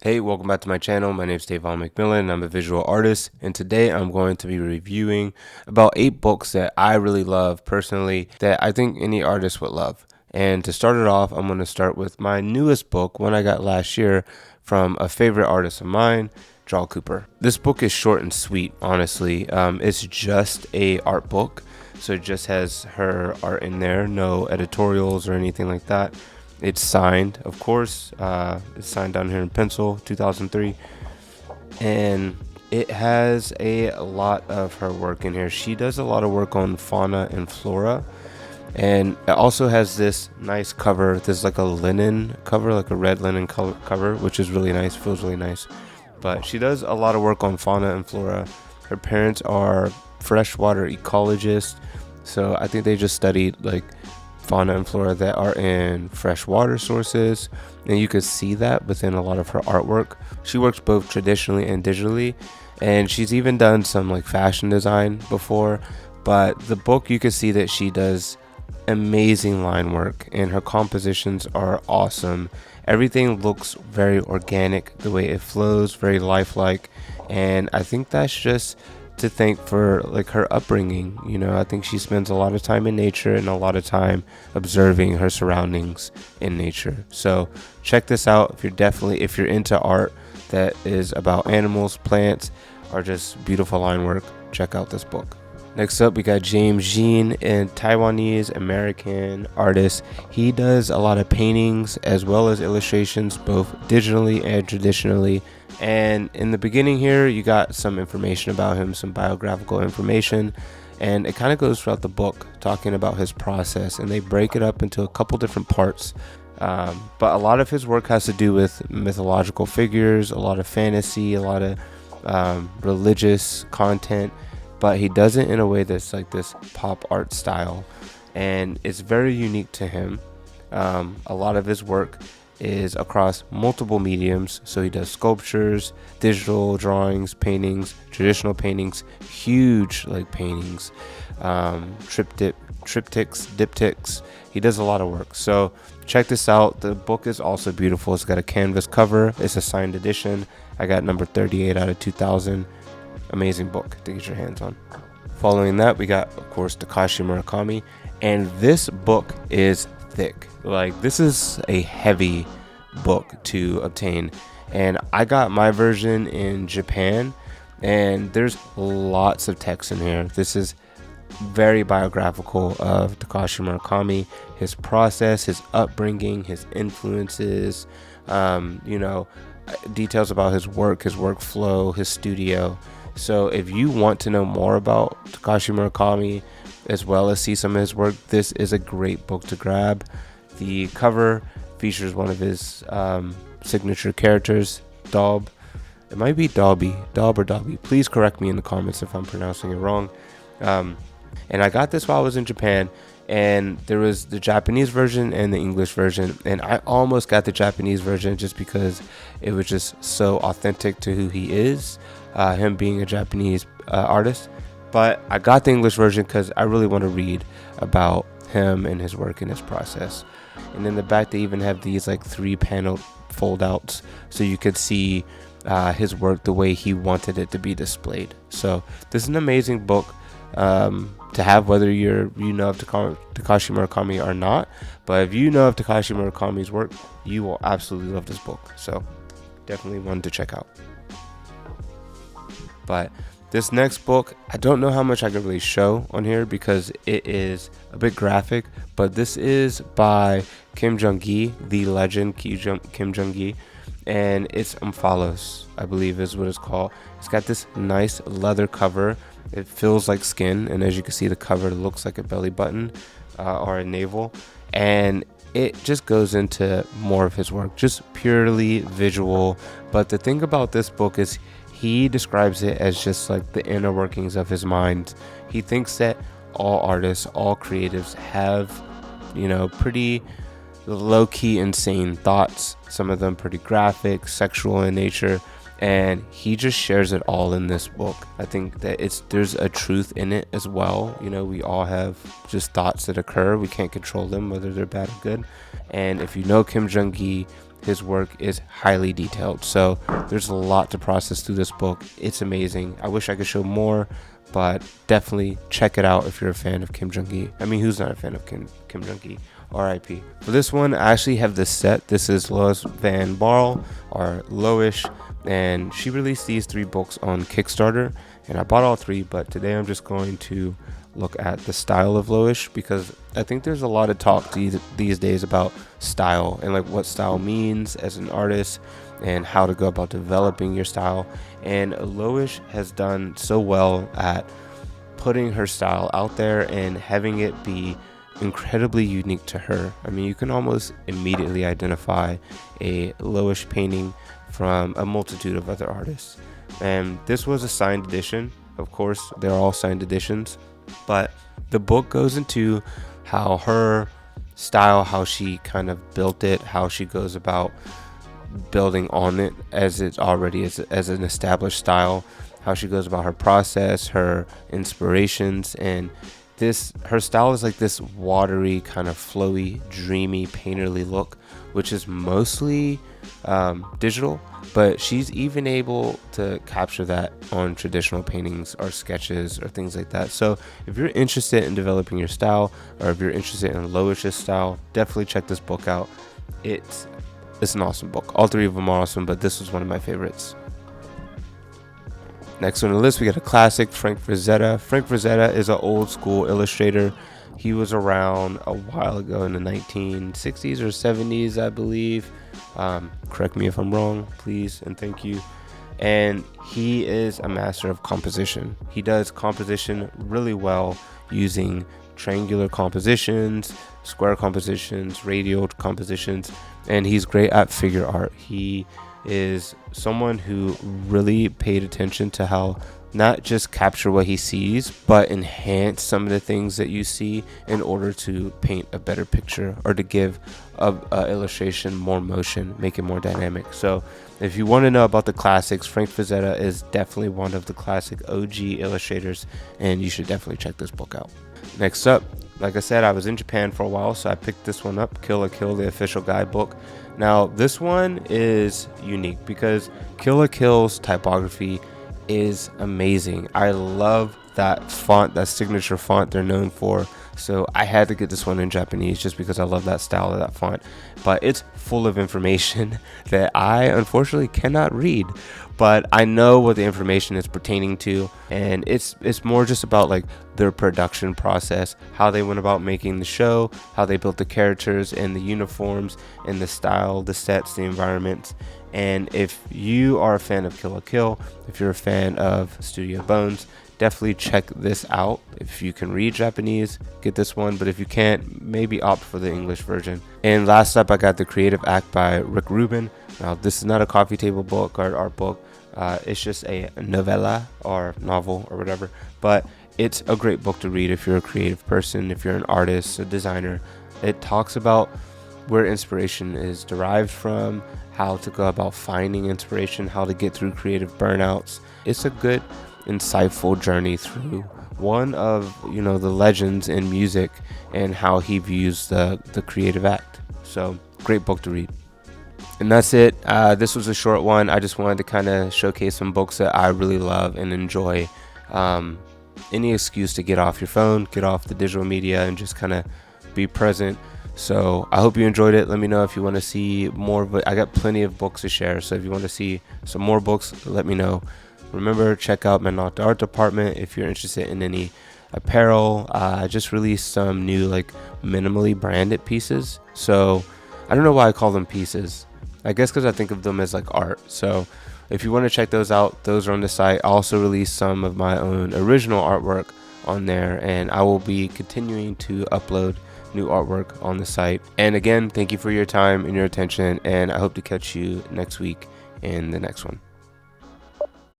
Hey, welcome back to my channel. My name is Davon McMillian and I'm a visual artist, and today I'm going to be reviewing about 8 books that I really love personally that I think any artist would love. And to start it off, I'm going to start with my newest book, one I got last year from a favorite artist of mine, J.A.W. Cooper. This book is short and sweet, honestly. It's just a art book, so it just has her art in there, no editorials or anything like that. It's signed, of course. It's signed down here in pencil, 2003. And it has a lot of her work in here. She does a lot of work on fauna and flora. And it also has this nice cover. There's like a linen cover, like a red linen cover, which is really nice, feels really nice. But she does a lot of work on fauna and flora. Her parents are freshwater ecologists. So I think they just studied like fauna and flora that are in freshwater sources, and you could see that within a lot of her artwork. She works both traditionally and digitally, and she's even done some like fashion design before. But the book, you can see that she does amazing line work, and her compositions are awesome. Everything looks very organic, the way it flows, very lifelike, and I think that's just to thank for like her upbringing. I think she spends a lot of time in nature and a lot of time observing her surroundings in nature. So check this out if you're into art that is about animals, plants, or just beautiful line work. Check out this book. Next up, we got James Jean, a Taiwanese American artist. He does a lot of paintings as well as illustrations, both digitally and traditionally. And in the beginning here, you got some information about him, some biographical information, and it kind of goes throughout the book talking about his process, and they break it up into a couple different parts. But a lot of his work has to do with mythological figures, a lot of fantasy, a lot of religious content, but he does it in a way that's like this pop art style, and it's very unique to him. A lot of his work is across multiple mediums, so he does sculptures, digital drawings, paintings, traditional paintings, huge like paintings, triptychs, diptychs. He does a lot of work, so check this out. The book is also beautiful. It's got a canvas cover. It's a signed edition. I got number 38 out of 2000. Amazing book to get your hands on. Following that, we got, of course, Takashi Murakami, and this book is thick. Like, this is a heavy book to obtain, and I got my version in Japan, and there's lots of text in here. This is very biographical of Takashi Murakami, his process, his upbringing, his influences, details about his work, his workflow, his studio. So if you want to know more about Takashi Murakami as well as see some of his work, this is a great book to grab. The cover features one of his signature characters, Daub. It might be Daub or Dobby. Please correct me in the comments if I'm pronouncing it wrong. And I got this while I was in Japan, and there was the Japanese version and the English version, and I almost got the Japanese version just because it was just so authentic to who he is, him being a Japanese artist. But I got the English version because I really want to read about him and his work and his process. And in the back, they even have these like 3-panel fold outs, so you could see his work the way he wanted it to be displayed. So this is an amazing book to have, whether you know of Takashi Murakami or not. But if you know of Takashi Murakami's work, you will absolutely love this book. So definitely one to check out. But this next book, I don't know how much I can really show on here because it is a bit graphic, but this is by Jung Gi, the legend Jung Gi, and it's Follows, I believe is what it's called. It's got this nice leather cover. It feels like skin, and as you can see, the cover looks like a belly button or a navel, and it just goes into more of his work, just purely visual. But the thing about this book is he describes it as just like the inner workings of his mind. He thinks that all artists, all creatives have, pretty low-key insane thoughts, some of them pretty graphic, sexual in nature, and he just shares it all in this book. I think that there's a truth in it as well. We all have just thoughts that occur. We can't control them, whether they're bad or good. And if you know Jung Gi, his work is highly detailed. So there's a lot to process through this book. It's amazing. I wish I could show more, but definitely check it out if you're a fan of Kim Jung Gi. I mean, who's not a fan of Kim Jung Gi? R.I.P. For this one, I actually have this set. This is Lois Van Barl, or Loish, and she released these 3 books on Kickstarter, and I bought all 3, but today I'm just going to look at the style of Loish, because I think there's a lot of talk these days about style and like what style means as an artist and how to go about developing your style. And Loish has done so well at putting her style out there and having it be incredibly unique to her. I mean, you can almost immediately identify a Loish painting from a multitude of other artists. And this was a signed edition. Of course, they're all signed editions, but the book goes into how her style, how she kind of built it, how she goes about building on it as it already is as an established style, how she goes about her process, her inspirations. And her style is like this watery, kind of flowy, dreamy, painterly look, which is mostly digital, but she's even able to capture that on traditional paintings or sketches or things like that. So if you're interested in developing your style, or if you're interested in Loish's style, definitely check this book out. It's an awesome book. All 3 of them are awesome, but this was one of my favorites. Next on the list, we got a classic, Frank Frazetta. Frank Frazetta is an old school illustrator. He was around a while ago in the 1960s or 70s, I believe. Correct me if I'm wrong, please, and thank you. And he is a master of composition. He does composition really well using triangular compositions, square compositions, radial compositions, and he's great at figure art. He is someone who really paid attention to how not just capture what he sees, but enhance some of the things that you see in order to paint a better picture or to give a illustration more motion, make it more dynamic. So if you want to know about the classics, Frank Frazetta is definitely one of the classic OG illustrators, and you should definitely check this book out. Next up, like I said, I was in Japan for a while, so I picked this one up, Kill la Kill, the official guidebook. Now, this one is unique because Kill la Kill's typography is amazing. I love that font, that signature font they're known for. So I had to get this one in Japanese just because I love that style of that font. But it's full of information that I unfortunately cannot read. But I know what the information is pertaining to, and it's more just about like their production process, how they went about making the show, how they built the characters and the uniforms and the style, the sets, the environments. And if you are a fan of Kill la Kill, if you're a fan of Studio Bones, definitely check this out. If you can read Japanese, get this one, but if you can't, maybe opt for the English version. And last up, I got The Creative Act by Rick Rubin. Now, this is not a coffee table book or art book. It's just a novella or novel or whatever, but it's a great book to read if you're a creative person, if you're an artist, a designer. It talks about where inspiration is derived from, how to go about finding inspiration, how to get through creative burnouts. It's a good, insightful journey through one of the legends in music and how he views the creative act. So great book to read. And that's it. This was a short one. I just wanted to kind of showcase some books that I really love and enjoy. Any excuse to get off your phone, get off the digital media, and just kind of be present. So I hope you enjoyed it. Let me know if you want to see more of it. I got plenty of books to share. So if you want to see some more books, let me know. Remember, check out my Not the Art department if you're interested in any apparel. I just released some new minimally branded pieces. So I don't know why I call them pieces. I guess because I think of them as art. So if you want to check those out, those are on the site. I also released some of my own original artwork on there, and I will be continuing to upload new artwork on the site. And again, thank you for your time and your attention, and I hope to catch you next week in the next one.